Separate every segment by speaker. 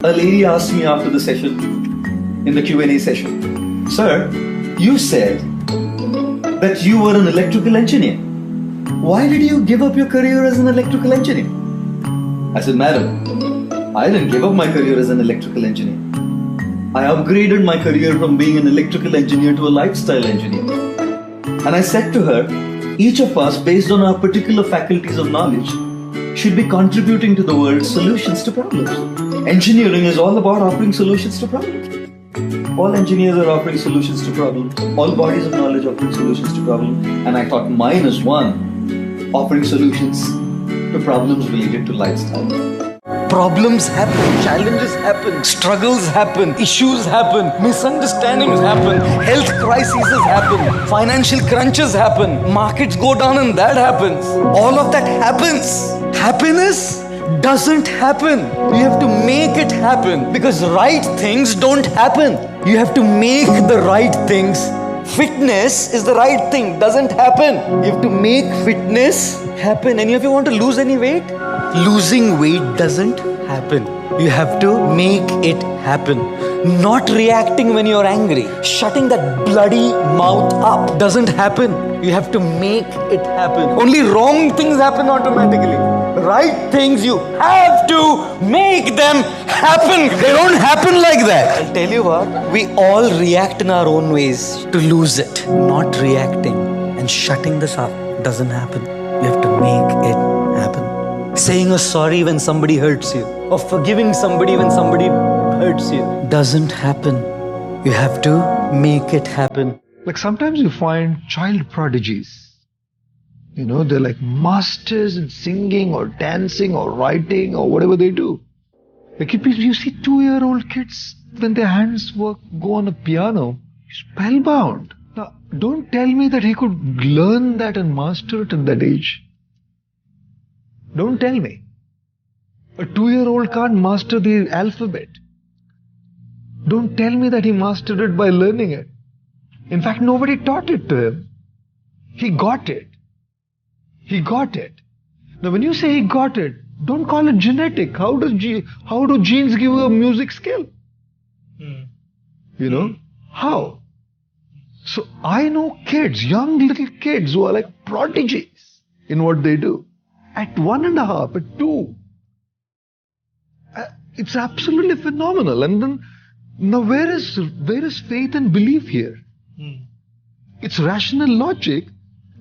Speaker 1: A lady asked me after the session, in the Q&A session, "Sir, you said that you were an electrical engineer. Why did you give up your career as an electrical engineer?" I said, "Madam, I didn't give up my career as an electrical engineer. I upgraded my career from being an electrical engineer to a lifestyle engineer." And I said to her, each of us, based on our particular faculties of knowledge, should be contributing to the world's solutions to problems. Engineering is all about offering solutions to problems. All engineers are offering solutions to problems. All bodies of knowledge offering solutions to problems. And I thought mine is one, offering solutions to problems related to lifestyle.
Speaker 2: Problems happen, challenges happen, struggles happen, issues happen, misunderstandings happen, health crises happen, financial crunches happen, markets go down and that happens. All of that happens. Happiness doesn't happen. You have to make it happen, because right things don't happen. You have to make the right things. Fitness is the right thing, doesn't happen. You have to make fitness happen. And if you want to lose any weight, losing weight doesn't happen. You have to make it happen. Not reacting when you're angry, shutting that bloody mouth up doesn't happen. You have to make it happen. Only wrong things happen automatically. Right things, you have to make them happen. They don't happen like that. I'll tell you what, we all react in our own ways to lose it. Not reacting and shutting this up doesn't happen. You have to make it happen. Saying a sorry when somebody hurts you, or forgiving somebody when somebody hurts you, doesn't happen. You have to make it happen.
Speaker 3: Like sometimes you find child prodigies. You know, they're like masters in singing or dancing or writing or whatever they do. Like if you see 2-year-old kids, when their hands go on a piano, spellbound. Now, don't tell me that he could learn that and master it at that age. Don't tell me. A 2-year-old can't master the alphabet. Don't tell me that he mastered it by learning it. In fact, nobody taught it to him. He got it. He got it. Now, when you say he got it, don't call it genetic. How do genes give you a music skill? You know? How? So I know kids, young little kids who are like prodigies in what they do. At 1.5, at 2. It's absolutely phenomenal. And then, now where is faith and belief here? It's rational logic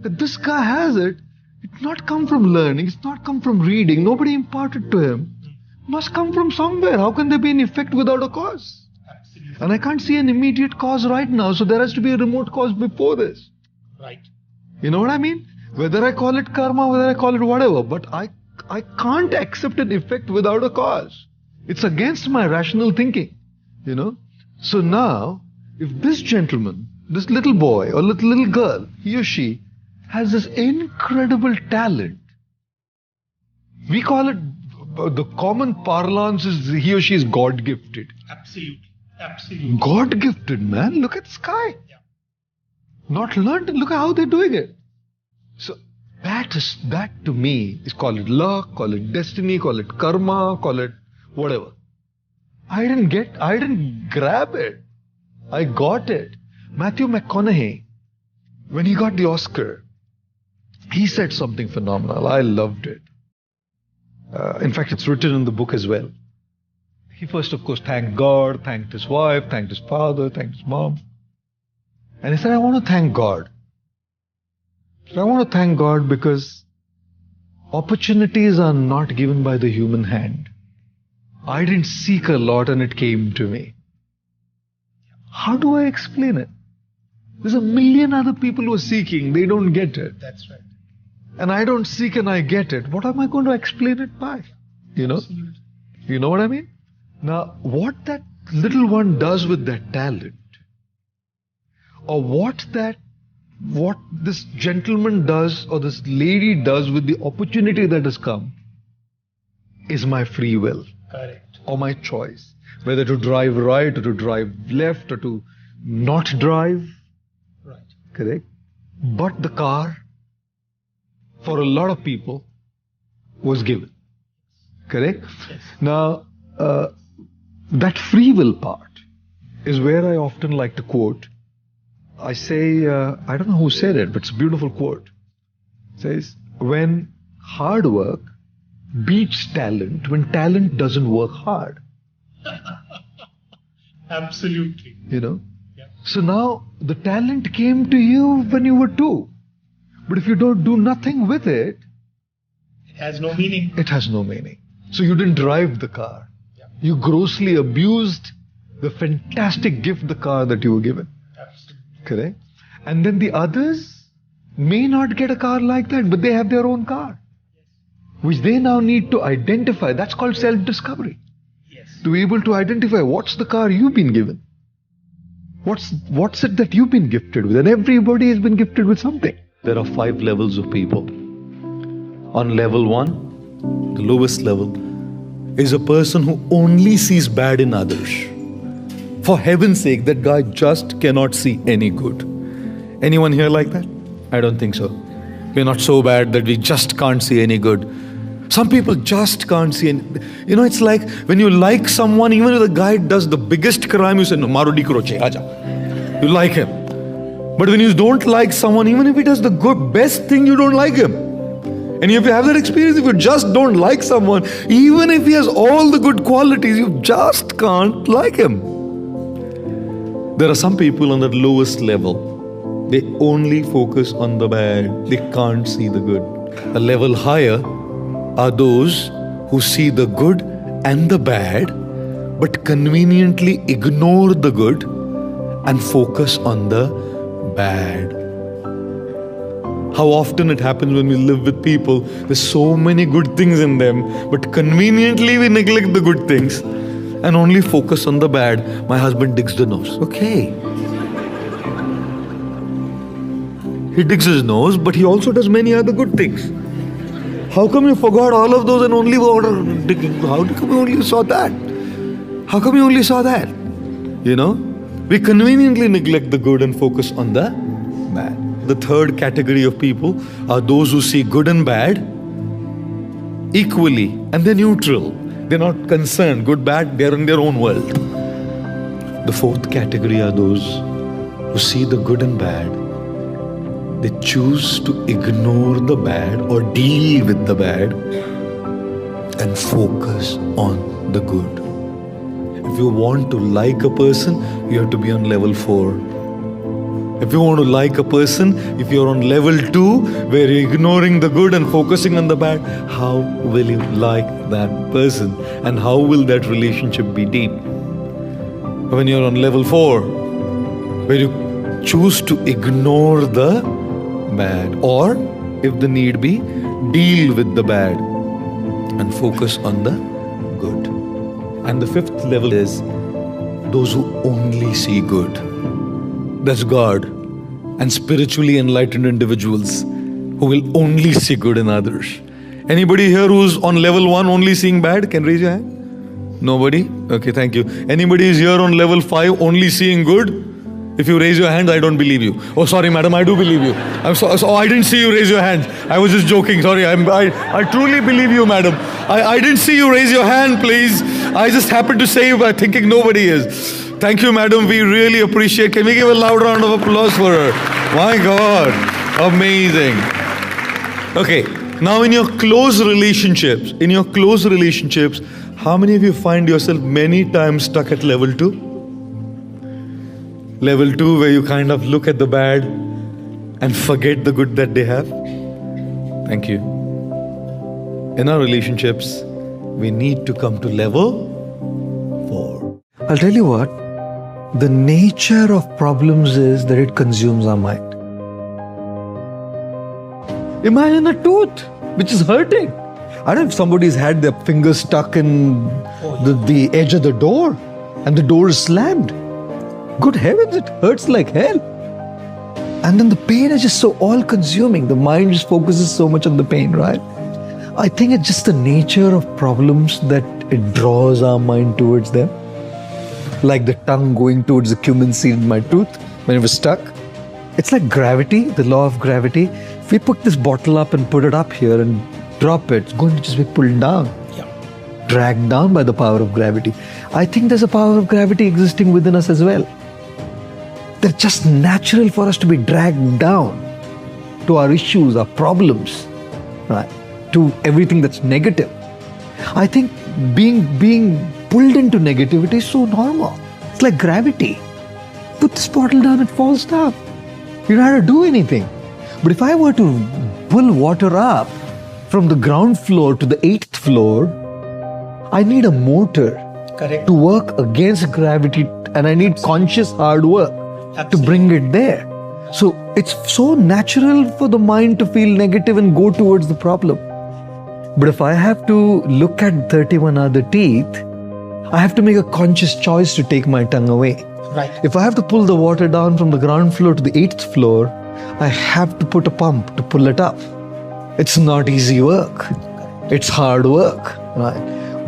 Speaker 3: that this guy has it. It's not come from learning. It's not come from reading. Nobody imparted to him. It must come from somewhere. How can there be an effect without a cause? Absolutely. And I can't see an immediate cause right now. So there has to be a remote cause before this.
Speaker 4: Right.
Speaker 3: You know what I mean? Whether I call it karma, whether I call it whatever, but I can't accept an effect without a cause. It's against my rational thinking. You know? So now, if this gentleman, this little boy or little girl, he or she, has this incredible talent. We call it, the common parlance is he or she is God-gifted.
Speaker 4: Absolutely. Absolutely.
Speaker 3: God-gifted, man. Look at the sky.
Speaker 4: Yeah.
Speaker 3: Not learned. Look at how they're doing it. So that to me is, call it luck, call it destiny, call it karma, call it whatever. I didn't grab it. I got it. Matthew McConaughey, when he got the Oscar, he said something phenomenal. I loved it. In fact, it's written in the book as well. He first, of course, thanked God, thanked his wife, thanked his father, thanked his mom. And he said, I want to thank God. I want to thank God because opportunities are not given by the human hand. I didn't seek a lot and it came to me. How do I explain it? There's a million other people who are seeking. They don't get it.
Speaker 4: That's right.
Speaker 3: And I don't seek and I get it. What am I going to explain it by? You know?
Speaker 4: Absolutely.
Speaker 3: You know what I mean? Now, what that little one does with that talent, or what this gentleman does or this lady does with the opportunity that has come, is my free will.
Speaker 4: Correct.
Speaker 3: Or my choice. Whether to drive right or to drive left or to not drive.
Speaker 4: Right.
Speaker 3: Correct? But the car, for a lot of people, was given. Correct?
Speaker 4: Yes.
Speaker 3: Now, that free will part is where I often like to quote. I say, I don't know who said it, but it's a beautiful quote. It says, when hard work beats talent, when talent doesn't work hard.
Speaker 4: Absolutely.
Speaker 3: You know?
Speaker 4: Yeah.
Speaker 3: So now the talent came to you when you were 2. But if you don't do nothing with it,
Speaker 4: It has no meaning.
Speaker 3: it has no meaning. So you didn't drive the car.
Speaker 4: Yeah.
Speaker 3: You grossly abused the fantastic gift, the car that you were given.
Speaker 4: Absolutely.
Speaker 3: Correct? And then the others may not get a car like that, but they have their own car, which they now need to identify. That's called self-discovery.
Speaker 4: Yes.
Speaker 3: To be able to identify what's the car you've been given. What's it that you've been gifted with? And everybody has been gifted with something.
Speaker 1: There are 5 levels of people. On level 1, the lowest level, is a person who only sees bad in others. For heaven's sake, that guy just cannot see any good. Anyone here like that? I don't think so. We're not so bad that we just can't see any good. Some people just can't see any. You know, it's like when you like someone, even if the guy does the biggest crime, you say, no, maro di kroche, aja. You like him. But when you don't like someone, even if he does the good, best thing, you don't like him. And if you have that experience, if you just don't like someone, even if he has all the good qualities, you just can't like him. There are some people on that lowest level. They only focus on the bad. They can't see the good. A level higher are those who see the good and the bad, but conveniently ignore the good and focus on the bad. How often it happens when we live with people, there's so many good things in them, but conveniently we neglect the good things and only focus on the bad. My husband digs the nose. Okay. He digs his nose, but he also does many other good things. How come you forgot all of those and only water digging? How come you only saw that? How come you only saw that? You know? We conveniently neglect the good and focus on the bad. The third category of people are those who see good and bad equally, and they're neutral. They're not concerned, good, bad, they're in their own world. The fourth category are those who see the good and bad. They choose to ignore the bad or deal with the bad and focus on the good. If you want to like a person, you have to be on level 4. If you want to like a person, if you're on level 2, where you're ignoring the good and focusing on the bad, how will you like that person? And how will that relationship be deep? When you're on level 4, where you choose to ignore the bad, or if the need be, deal with the bad and focus on the good. And the fifth level is those who only see good. That's God and spiritually enlightened individuals who will only see good in others. Anybody here who's on level 1 only seeing bad can raise your hand? Nobody? Okay, thank you. Anybody is here on level 5 only seeing good? If you raise your hand, I don't believe you. Oh, sorry, madam, I do believe you. I'm so I didn't see you raise your hand. I was just joking. Sorry, I truly believe you, madam. I didn't see you raise your hand, please. I just happened to say you by thinking nobody is. Thank you, madam. We really appreciate. Can we give a loud round of applause for her? My God, amazing. Okay, now in your close relationships, how many of you find yourself many times stuck at level 2? Level 2, where you kind of look at the bad and forget the good that they have. Thank you. In our relationships, we need to come to level 4.
Speaker 3: I'll tell you what, the nature of problems is that it consumes our mind. Imagine a tooth which is hurting. I don't know if somebody's had their finger stuck in the edge of the door and the door is slammed. Good heavens, it hurts like hell. And then the pain is just so all-consuming. The mind just focuses so much on the pain, right? I think it's just the nature of problems that it draws our mind towards them. Like the tongue going towards the cumin seed in my tooth when it was stuck. It's like gravity, the law of gravity. If we put this bottle up and put it up here and drop it, it's going to just be pulled down.
Speaker 4: Yeah.
Speaker 3: dragged down by the power of gravity. I think there's a power of gravity existing within us as well. They're just natural for us to be dragged down to our issues, our problems, right? To everything that's negative. I think being pulled into negativity is so normal. It's like gravity. Put this bottle down, it falls down. You don't have to do anything. But if I were to pull water up from the ground floor to the 8th floor, I need a motor
Speaker 4: Correct.
Speaker 3: to work against gravity, and I need conscious hard work to
Speaker 4: Absolutely.
Speaker 3: bring it there. So it's so natural for the mind to feel negative and go towards the problem. But if I have to look at 31 other teeth, I have to make a conscious choice to take my tongue away.
Speaker 4: Right.
Speaker 3: If I have to pull the water down from the ground floor to the 8th floor, I have to put a pump to pull it up. It's not easy work. It's hard work, right?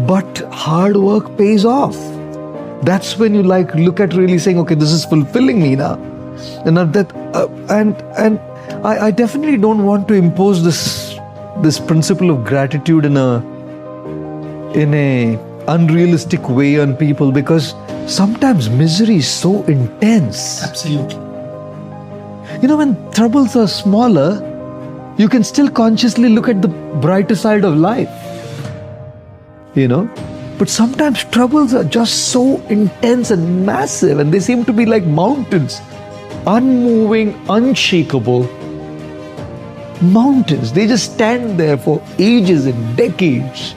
Speaker 3: But hard work pays off. That's when you look at really saying, okay, this is fulfilling me now. And I definitely don't want to impose this principle of gratitude in a unrealistic way on people, because sometimes misery is so intense.
Speaker 4: Absolutely.
Speaker 3: You know, when troubles are smaller, you can still consciously look at the brighter side of life. You know? But sometimes troubles are just so intense and massive, and they seem to be like mountains. Unmoving, unshakable mountains. They just stand there for ages and decades.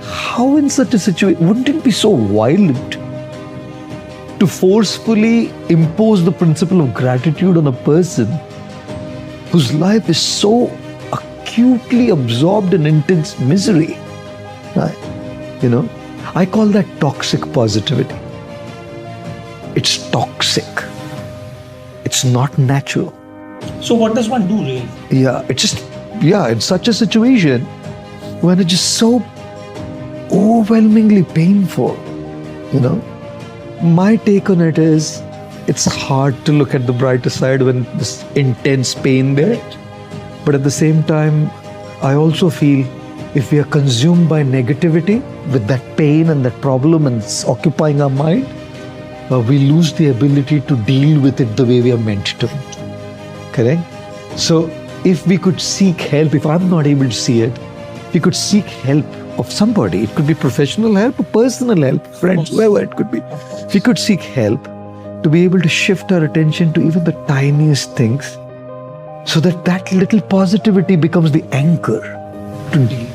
Speaker 3: How in such a situation, wouldn't it be so violent to forcefully impose the principle of gratitude on a person whose life is so acutely absorbed in intense misery? Right? You know, I call that toxic positivity. It's toxic. It's not natural.
Speaker 4: So what does one do really?
Speaker 3: In such a situation, when it's just so overwhelmingly painful, you know, my take on it is, it's hard to look at the brighter side when this intense pain there. But at the same time, I also feel if we are consumed by negativity with that pain and that problem and it's occupying our mind, we lose the ability to deal with it the way we are meant to. Correct? So if we could seek help, if I'm not able to see it, we could seek help of somebody. It could be professional help or personal help, friends, whoever it could be. If we could seek help to be able to shift our attention to even the tiniest things, so that little positivity becomes the anchor to deal